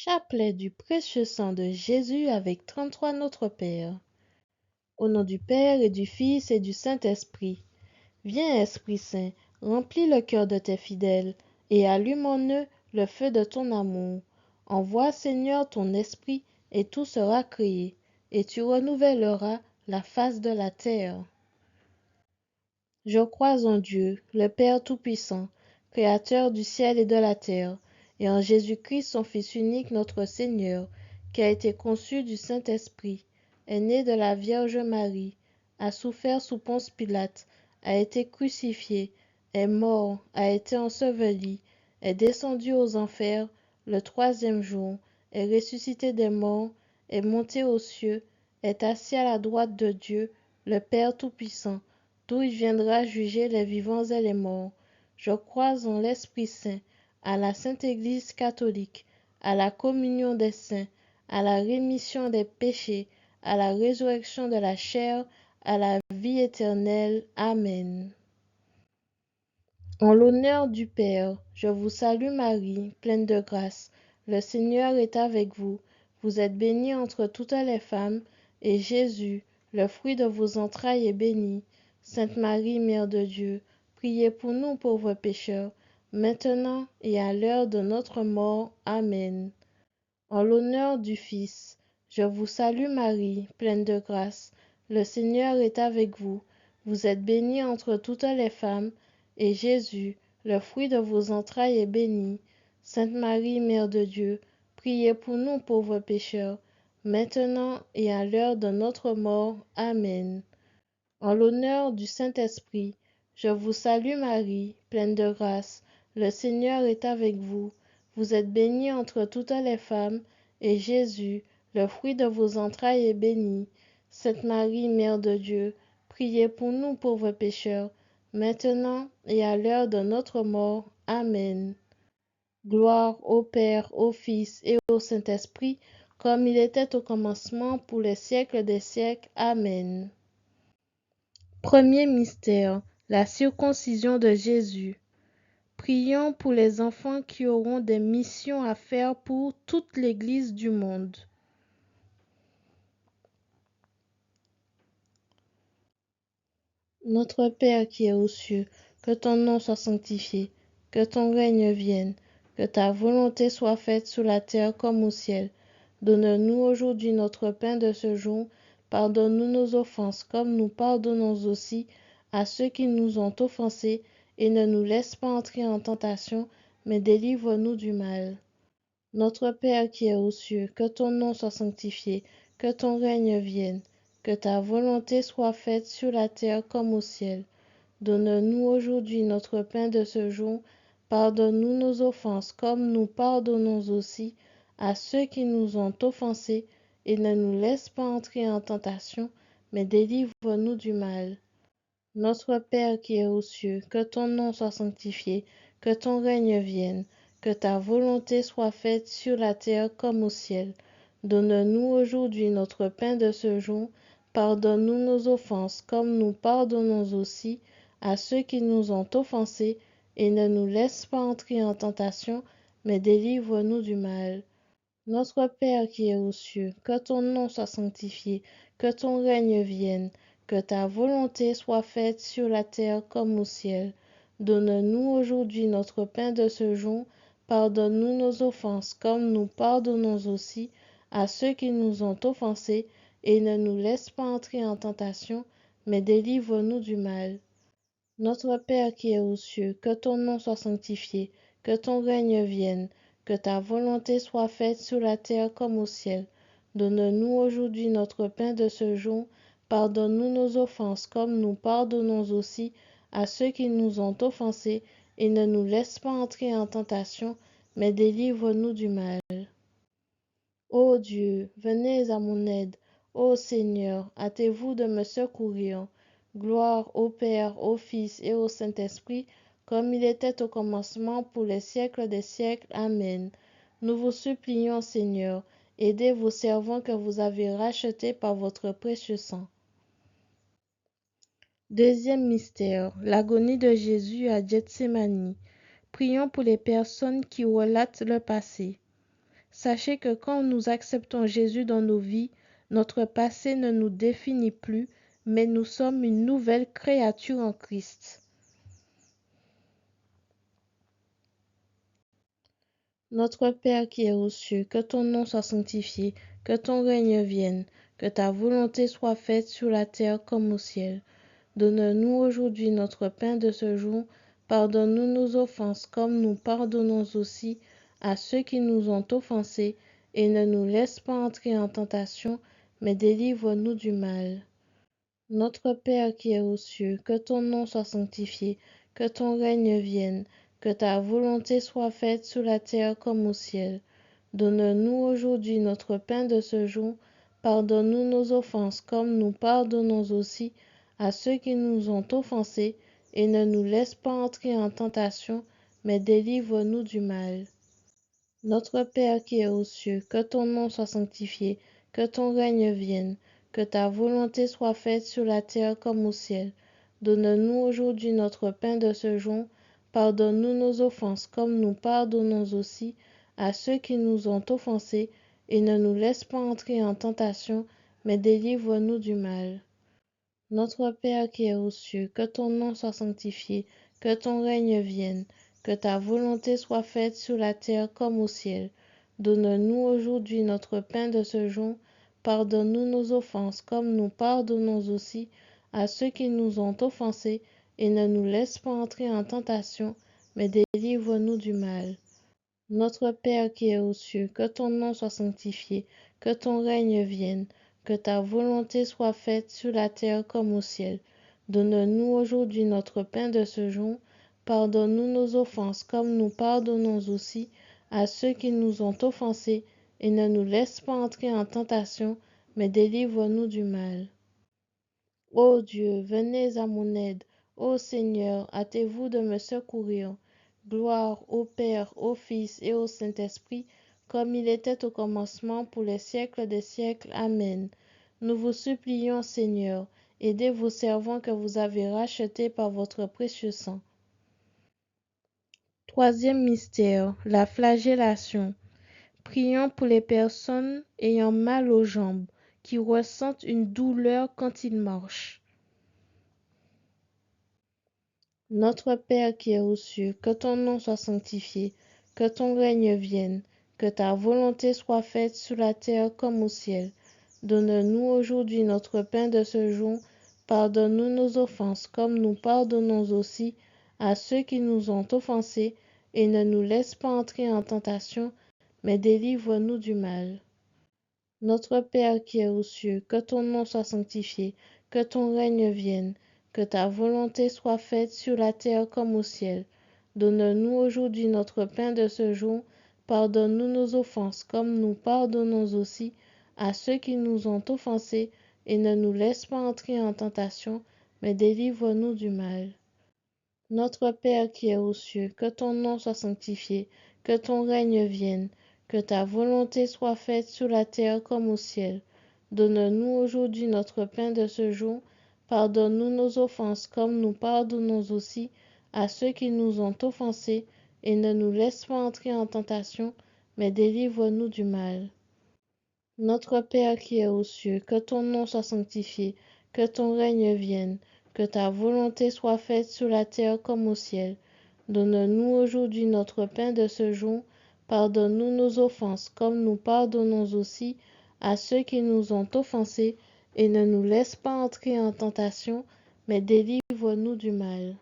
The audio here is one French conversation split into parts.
Chapelet du précieux sang de Jésus avec 33 Notre Père. Au nom du Père et du Fils et du Saint-Esprit. Viens, Esprit Saint, remplis le cœur de tes fidèles et allume en eux le feu de ton amour. Envoie, Seigneur, ton esprit et tout sera créé, et tu renouvelleras la face de la terre. Je crois en Dieu, le Père Tout-Puissant, Créateur du ciel et de la terre, et en Jésus-Christ, son Fils unique, notre Seigneur, qui a été conçu du Saint-Esprit, est né de la Vierge Marie, a souffert sous Ponce Pilate, a été crucifié, est mort, a été enseveli, est descendu aux enfers, le troisième jour, est ressuscité des morts, est monté aux cieux, est assis à la droite de Dieu, le Père Tout-Puissant, d'où il viendra juger les vivants et les morts. Je crois en l'Esprit Saint, à la Sainte Église catholique, à la communion des saints, à la rémission des péchés, à la résurrection de la chair, à la vie éternelle. Amen. En l'honneur du Père, je vous salue Marie, pleine de grâce. Le Seigneur est avec vous. Vous êtes bénie entre toutes les femmes, et Jésus, le fruit de vos entrailles, est béni. Sainte Marie, Mère de Dieu, priez pour nous pauvres pécheurs, maintenant et à l'heure de notre mort. Amen. En l'honneur du Fils, je vous salue Marie, pleine de grâce. Le Seigneur est avec vous. Vous êtes bénie entre toutes les femmes, et Jésus, le fruit de vos entrailles, est béni. Sainte Marie, Mère de Dieu, priez pour nous pauvres pécheurs, maintenant et à l'heure de notre mort. Amen. En l'honneur du Saint-Esprit, je vous salue Marie, pleine de grâce. Le Seigneur est avec vous. Vous êtes bénie entre toutes les femmes, et Jésus, le fruit de vos entrailles, est béni. Sainte Marie, Mère de Dieu, priez pour nous pauvres pécheurs, maintenant et à l'heure de notre mort. Amen. Gloire au Père, au Fils et au Saint-Esprit, comme il était au commencement, pour les siècles des siècles. Amen. Premier mystère, la circoncision de Jésus. Prions pour les enfants qui auront des missions à faire pour toute l'Église du monde. Notre Père qui es aux cieux, que ton nom soit sanctifié, que ton règne vienne, que ta volonté soit faite sur la terre comme au ciel. Donne-nous aujourd'hui notre pain de ce jour. Pardonne-nous nos offenses comme nous pardonnons aussi à ceux qui nous ont offensés, et ne nous laisse pas entrer en tentation, mais délivre-nous du mal. Notre Père qui es aux cieux, que ton nom soit sanctifié, que ton règne vienne, que ta volonté soit faite sur la terre comme au ciel. Donne-nous aujourd'hui notre pain de ce jour. Pardonne-nous nos offenses comme nous pardonnons aussi à ceux qui nous ont offensés, et ne nous laisse pas entrer en tentation, mais délivre-nous du mal. Notre Père qui es aux cieux, que ton nom soit sanctifié, que ton règne vienne, que ta volonté soit faite sur la terre comme au ciel. Donne-nous aujourd'hui notre pain de ce jour. Pardonne-nous nos offenses comme nous pardonnons aussi à ceux qui nous ont offensés, et ne nous laisse pas entrer en tentation, mais délivre-nous du mal. Notre Père qui es aux cieux, que ton nom soit sanctifié, que ton règne vienne, que ta volonté soit faite sur la terre comme au ciel. Donne-nous aujourd'hui notre pain de ce jour. Pardonne-nous nos offenses comme nous pardonnons aussi à ceux qui nous ont offensés, et ne nous laisse pas entrer en tentation, mais délivre-nous du mal. Notre Père qui es aux cieux, que ton nom soit sanctifié, que ton règne vienne, que ta volonté soit faite sur la terre comme au ciel. Donne-nous aujourd'hui notre pain de ce jour. Pardonne-nous nos offenses comme nous pardonnons aussi à ceux qui nous ont offensés, et ne nous laisse pas entrer en tentation, mais délivre-nous du mal. Ô Dieu, venez à mon aide. Ô Seigneur, hâtez-vous de me secourir. Gloire au Père, au Fils et au Saint-Esprit, comme il était au commencement, pour les siècles des siècles. Amen. Nous vous supplions, Seigneur, aidez vos servants que vous avez rachetés par votre précieux sang. Deuxième mystère, l'agonie de Jésus à Gethsémani. Prions pour les personnes qui relatent le passé. Sachez que quand nous acceptons Jésus dans nos vies, notre passé ne nous définit plus, mais nous sommes une nouvelle créature en Christ. Notre Père qui es aux cieux, que ton nom soit sanctifié, que ton règne vienne, que ta volonté soit faite sur la terre comme au ciel. Donne-nous aujourd'hui notre pain de ce jour. Pardonne-nous nos offenses comme nous pardonnons aussi à ceux qui nous ont offensés, et ne nous laisse pas entrer en tentation, mais délivre-nous du mal. Notre Père qui es aux cieux, que ton nom soit sanctifié, que ton règne vienne, que ta volonté soit faite sur la terre comme au ciel. Donne-nous aujourd'hui notre pain de ce jour. Pardonne-nous nos offenses comme nous pardonnons aussi à ceux qui nous ont offensés, et ne nous laisse pas entrer en tentation, mais délivre-nous du mal. Notre Père qui es aux cieux, que ton nom soit sanctifié, que ton règne vienne, que ta volonté soit faite sur la terre comme au ciel. Donne-nous aujourd'hui notre pain de ce jour. Pardonne-nous nos offenses comme nous pardonnons aussi à ceux qui nous ont offensés, et ne nous laisse pas entrer en tentation, mais délivre-nous du mal. Notre Père qui es aux cieux, que ton nom soit sanctifié, que ton règne vienne, que ta volonté soit faite sur la terre comme au ciel. Donne-nous aujourd'hui notre pain de ce jour. Pardonne-nous nos offenses comme nous pardonnons aussi à ceux qui nous ont offensés, et ne nous laisse pas entrer en tentation, mais délivre-nous du mal. Notre Père qui es aux cieux, que ton nom soit sanctifié, que ton règne vienne, que ta volonté soit faite sur la terre comme au ciel. Donne-nous aujourd'hui notre pain de ce jour. Pardonne-nous nos offenses comme nous pardonnons aussi à ceux qui nous ont offensés, et ne nous laisse pas entrer en tentation, mais délivre-nous du mal. Ô Dieu, venez à mon aide. Ô Seigneur, hâtez-vous de me secourir. Gloire au Père, au Fils et au Saint-Esprit, comme il était au commencement, pour les siècles des siècles. Amen. Nous vous supplions, Seigneur, aidez vos servants que vous avez rachetés par votre précieux sang. Troisième mystère, la flagellation. Prions pour les personnes ayant mal aux jambes, qui ressentent une douleur quand ils marchent. Notre Père qui es aux cieux, que ton nom soit sanctifié, que ton règne vienne, que ta volonté soit faite sur la terre comme au ciel. Donne-nous aujourd'hui notre pain de ce jour. Pardonne-nous nos offenses comme nous pardonnons aussi à ceux qui nous ont offensés, et ne nous laisse pas entrer en tentation, mais délivre-nous du mal. Notre Père qui es aux cieux, que ton nom soit sanctifié, que ton règne vienne, que ta volonté soit faite sur la terre comme au ciel. Donne-nous aujourd'hui notre pain de ce jour. Pardonne-nous nos offenses comme nous pardonnons aussi à ceux qui nous ont offensés, et ne nous laisse pas entrer en tentation, mais délivre-nous du mal. Notre Père qui es aux cieux, que ton nom soit sanctifié, que ton règne vienne, que ta volonté soit faite sur la terre comme au ciel. Donne-nous aujourd'hui notre pain de ce jour. Pardonne-nous nos offenses comme nous pardonnons aussi à ceux qui nous ont offensés, et ne nous laisse pas entrer en tentation, mais délivre-nous du mal. Notre Père qui es aux cieux, que ton nom soit sanctifié, que ton règne vienne, que ta volonté soit faite sur la terre comme au ciel. Donne-nous aujourd'hui notre pain de ce jour. Pardonne-nous nos offenses comme nous pardonnons aussi à ceux qui nous ont offensés, et ne nous laisse pas entrer en tentation, mais délivre-nous du mal.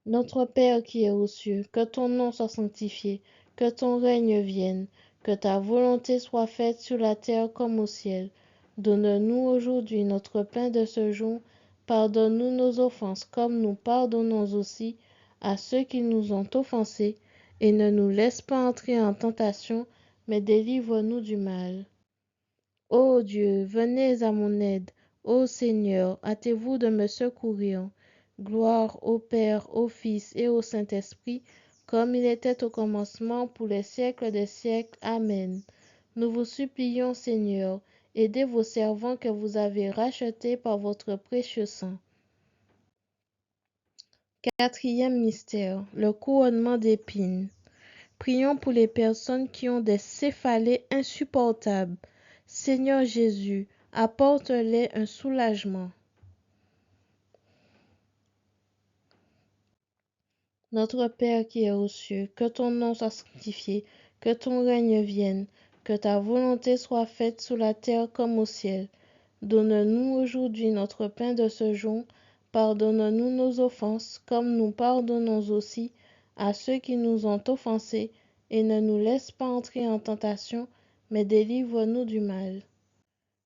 Notre Père qui es aux cieux, que ton nom soit sanctifié, que ton règne vienne, que ta volonté soit faite sur la terre comme au ciel. Donne-nous aujourd'hui notre pain de ce jour. Pardonne-nous nos offenses comme nous pardonnons aussi à ceux qui nous ont offensés, et ne nous laisse pas entrer en tentation, mais délivre-nous du mal. Ô Dieu, venez à mon aide. Ô Seigneur, hâtez-vous de me secourir. Gloire au Père, au Fils et au Saint-Esprit, comme il était au commencement, pour les siècles des siècles. Amen. Nous vous supplions, Seigneur, aidez vos servants que vous avez rachetés par votre précieux sang. Quatrième mystère, le couronnement d'épines. Prions pour les personnes qui ont des céphalées insupportables. Seigneur Jésus, apporte-les un soulagement. Notre Père qui es aux cieux, que ton nom soit sanctifié, que ton règne vienne, que ta volonté soit faite sur la terre comme au ciel. Donne-nous aujourd'hui notre pain de ce jour. Pardonne-nous nos offenses, comme nous pardonnons aussi à ceux qui nous ont offensés, et ne nous laisse pas entrer en tentation, mais délivre-nous du mal.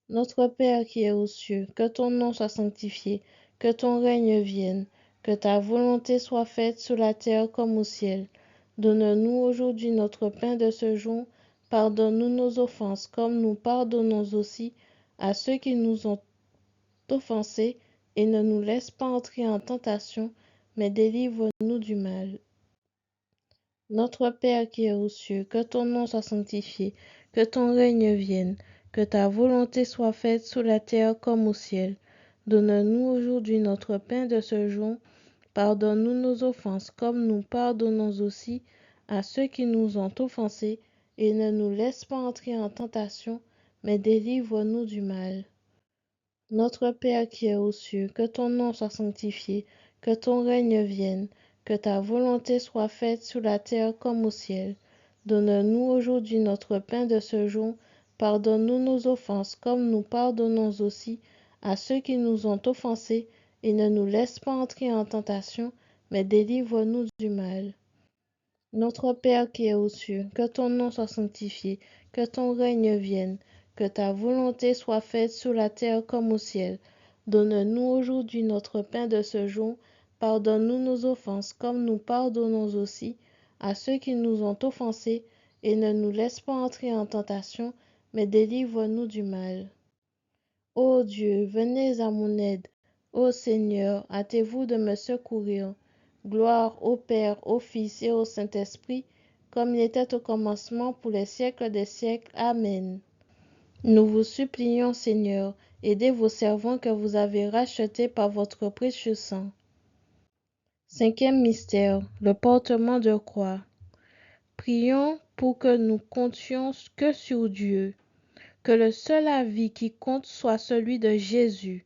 Notre Père qui es aux cieux, que ton nom soit sanctifié, que ton règne vienne, que ta volonté soit faite sur la terre comme au ciel. Donne-nous aujourd'hui notre pain de ce jour. Pardonne-nous nos offenses, comme nous pardonnons aussi à ceux qui nous ont offensés, et ne nous laisse pas entrer en tentation, mais délivre-nous du mal. Notre Père qui es aux cieux, que ton nom soit sanctifié, que ton règne vienne, que ta volonté soit faite sur la terre comme au ciel. Donne-nous aujourd'hui notre pain de ce jour. Pardonne-nous nos offenses, comme nous pardonnons aussi à ceux qui nous ont offensés, et ne nous laisse pas entrer en tentation, mais délivre-nous du mal. Notre Père qui es aux cieux, que ton nom soit sanctifié, que ton règne vienne, que ta volonté soit faite sur la terre comme au ciel. Donne-nous aujourd'hui notre pain de ce jour. Pardonne-nous nos offenses, comme nous pardonnons aussi à ceux qui nous ont offensés, et ne nous laisse pas entrer en tentation, mais délivre-nous du mal. Notre Père qui es aux cieux, que ton nom soit sanctifié, que ton règne vienne, que ta volonté soit faite sur la terre comme au ciel. Donne-nous aujourd'hui notre pain de ce jour. Pardonne-nous nos offenses, comme nous pardonnons aussi à ceux qui nous ont offensés, et ne nous laisse pas entrer en tentation, mais délivre-nous du mal. Ô Dieu, venez à mon aide. Ô Seigneur, hâtez-vous de me secourir. Gloire au Père, au Fils et au Saint-Esprit, comme il était au commencement, pour les siècles des siècles. Amen. Nous vous supplions, Seigneur, aidez vos servants que vous avez rachetés par votre précieux sang. Cinquième mystère, le portement de croix. Prions pour que nous comptions que sur Dieu, que le seul avis qui compte soit celui de Jésus.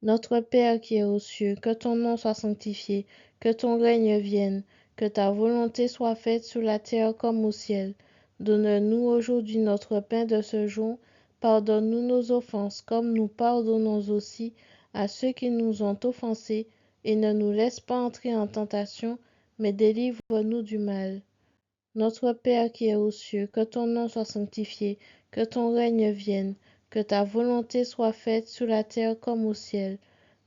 Notre Père qui es aux cieux, que ton nom soit sanctifié, que ton règne vienne, que ta volonté soit faite sur la terre comme au ciel. Donne-nous aujourd'hui notre pain de ce jour. Pardonne-nous nos offenses, comme nous pardonnons aussi à ceux qui nous ont offensés, et ne nous laisse pas entrer en tentation, mais délivre-nous du mal. Notre Père qui es aux cieux, que ton nom soit sanctifié, que ton règne vienne, que ta volonté soit faite sur la terre comme au ciel.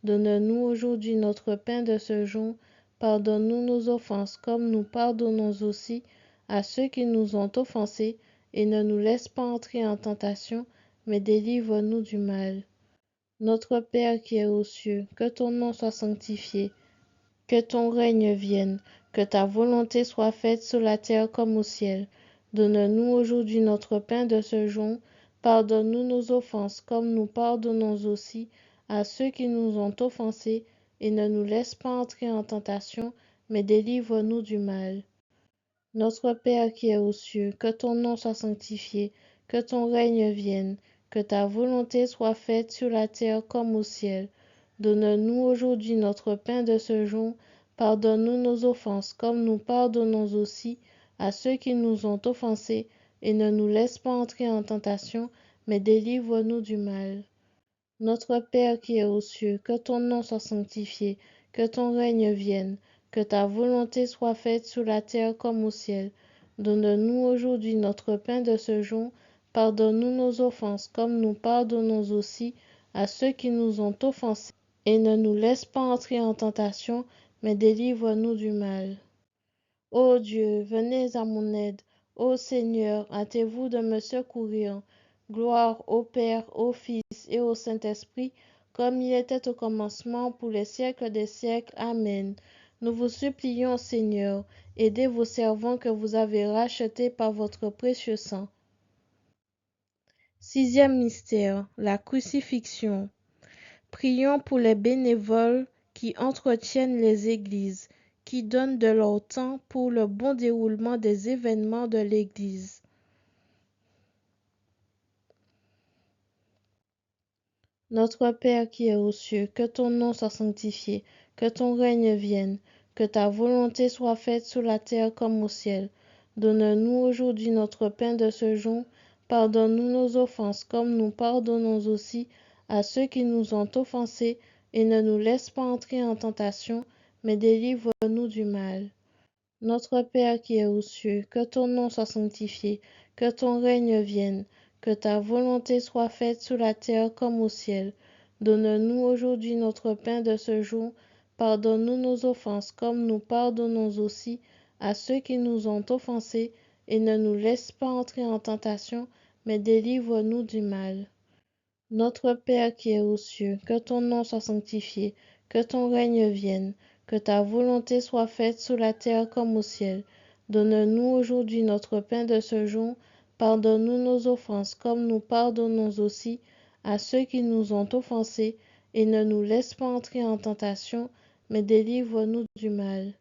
Donne-nous aujourd'hui notre pain de ce jour. Pardonne-nous nos offenses, comme nous pardonnons aussi à ceux qui nous ont offensés, et ne nous laisse pas entrer en tentation, mais délivre-nous du mal. Notre Père qui es aux cieux, que ton nom soit sanctifié, que ton règne vienne, que ta volonté soit faite sur la terre comme au ciel. Donne-nous aujourd'hui notre pain de ce jour. Pardonne-nous nos offenses, comme nous pardonnons aussi à ceux qui nous ont offensés, et ne nous laisse pas entrer en tentation, mais délivre-nous du mal. Notre Père qui es aux cieux, que ton nom soit sanctifié, que ton règne vienne, que ta volonté soit faite sur la terre comme au ciel. Donne-nous aujourd'hui notre pain de ce jour. Pardonne-nous nos offenses, comme nous pardonnons aussi à ceux qui nous ont offensés, et ne nous laisse pas entrer en tentation, mais délivre-nous du mal. Notre Père qui es aux cieux, que ton nom soit sanctifié, que ton règne vienne, que ta volonté soit faite sur la terre comme au ciel. Donne-nous aujourd'hui notre pain de ce jour. Pardonne-nous nos offenses, comme nous pardonnons aussi à ceux qui nous ont offensés, et ne nous laisse pas entrer en tentation, mais délivre-nous du mal. Ô Dieu, venez à mon aide. Ô Seigneur, hâtez-vous de me secourir. Gloire au Père, au Fils et au Saint-Esprit, comme il était au commencement, pour les siècles des siècles. Amen. Nous vous supplions, Seigneur, aidez vos servants que vous avez rachetés par votre précieux sang. Sixième mystère, la crucifixion. Prions pour les bénévoles qui entretiennent les églises, qui donnent de leur temps pour le bon déroulement des événements de l'Église. Notre Père qui es aux cieux, que ton nom soit sanctifié, que ton règne vienne, que ta volonté soit faite sur la terre comme au ciel. Donne-nous aujourd'hui notre pain de ce jour. Pardonne-nous nos offenses comme nous pardonnons aussi à ceux qui nous ont offensés, et ne nous laisse pas entrer en tentation, mais délivre-nous du mal. Notre Père qui es aux cieux, que ton nom soit sanctifié, que ton règne vienne, que ta volonté soit faite sur la terre comme au ciel. Donne-nous aujourd'hui notre pain de ce jour. Pardonne-nous nos offenses comme nous pardonnons aussi à ceux qui nous ont offensés, et ne nous laisse pas entrer en tentation, mais délivre-nous du mal. Notre Père qui es aux cieux, que ton nom soit sanctifié, que ton règne vienne, que ta volonté soit faite sur la terre comme au ciel. Donne-nous aujourd'hui notre pain de ce jour. Pardonne-nous nos offenses comme nous pardonnons aussi à ceux qui nous ont offensés, et ne nous laisse pas entrer en tentation, mais délivre-nous du mal.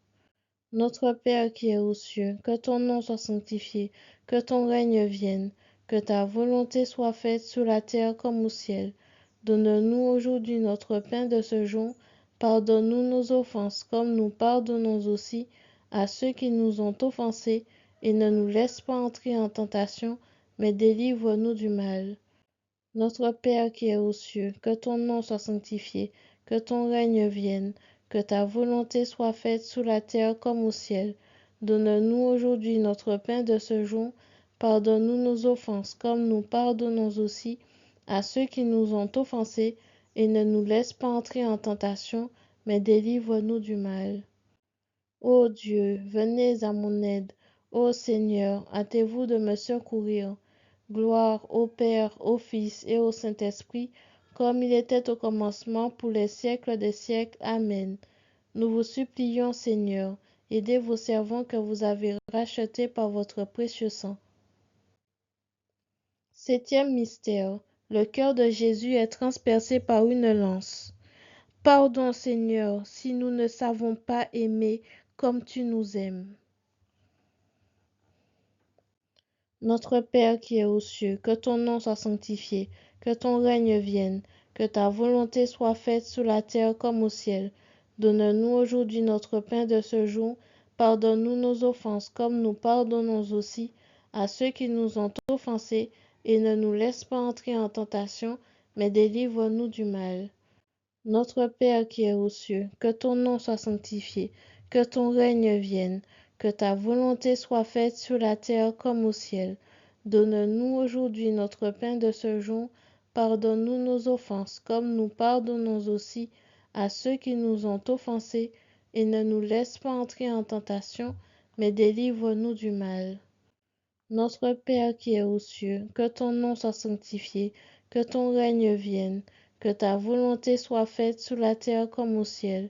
Notre Père qui es aux cieux, que ton nom soit sanctifié, que ton règne vienne, que ta volonté soit faite sur la terre comme au ciel. Donne-nous aujourd'hui notre pain de ce jour. Pardonne-nous nos offenses comme nous pardonnons aussi à ceux qui nous ont offensés, et ne nous laisse pas entrer en tentation, mais délivre-nous du mal. Notre Père qui es aux cieux, que ton nom soit sanctifié, que ton règne vienne, que ta volonté soit faite sur la terre comme au ciel. Donne-nous aujourd'hui notre pain de ce jour. Pardonne-nous nos offenses comme nous pardonnons aussi à ceux qui nous ont offensés, et ne nous laisse pas entrer en tentation, mais délivre-nous du mal. Ô Dieu, venez à mon aide. Ô Seigneur, hâtez-vous de me secourir. Gloire au Père, au Fils et au Saint-Esprit, comme il était au commencement, pour les siècles des siècles. Amen. Nous vous supplions, Seigneur, aidez vos servants que vous avez rachetés par votre précieux sang. Septième mystère. Le cœur de Jésus est transpercé par une lance. Pardon, Seigneur, si nous ne savons pas aimer comme tu nous aimes. Notre Père qui es aux cieux, que ton nom soit sanctifié, que ton règne vienne, que ta volonté soit faite sur la terre comme au ciel. Donne-nous aujourd'hui notre pain de ce jour. Pardonne-nous nos offenses comme nous pardonnons aussi à ceux qui nous ont offensés, et ne nous laisse pas entrer en tentation, mais délivre-nous du mal. Notre Père qui es aux cieux, que ton nom soit sanctifié, que ton règne vienne, que ta volonté soit faite sur la terre comme au ciel. Donne-nous aujourd'hui notre pain de ce jour. Pardonne-nous nos offenses comme nous pardonnons aussi à ceux qui nous ont offensés, et ne nous laisse pas entrer en tentation, mais délivre-nous du mal. Notre Père qui es aux cieux, que ton nom soit sanctifié, que ton règne vienne, que ta volonté soit faite sur la terre comme au ciel.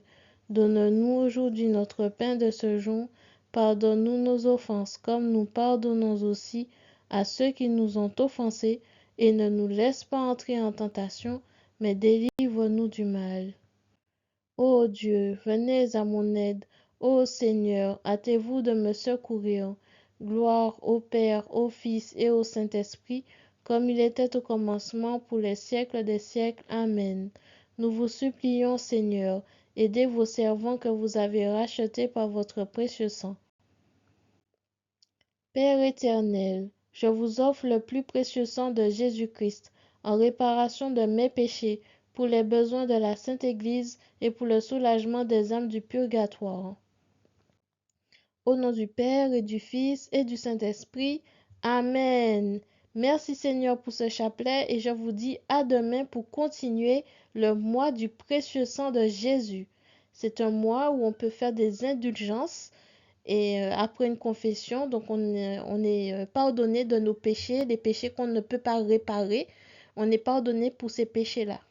Donne-nous aujourd'hui notre pain de ce jour. Pardonne-nous nos offenses comme nous pardonnons aussi à ceux qui nous ont offensés, et ne nous laisse pas entrer en tentation, mais délivre-nous du mal. Ô Dieu, venez à mon aide. Ô Seigneur, hâtez-vous de me secourir. Gloire au Père, au Fils et au Saint-Esprit, comme il était au commencement, pour les siècles des siècles. Amen. Nous vous supplions, Seigneur, aidez vos servants que vous avez rachetés par votre précieux sang. Père éternel, je vous offre le plus précieux sang de Jésus-Christ, en réparation de mes péchés, pour les besoins de la Sainte Église et pour le soulagement des âmes du purgatoire. Au nom du Père et du Fils et du Saint-Esprit. Amen. Merci Seigneur pour ce chapelet, et je vous dis à demain pour continuer le mois du précieux sang de Jésus. C'est un mois où on peut faire des indulgences. Et après une confession, donc on est pardonné de nos péchés, les péchés qu'on ne peut pas réparer. On est pardonné pour ces péchés-là.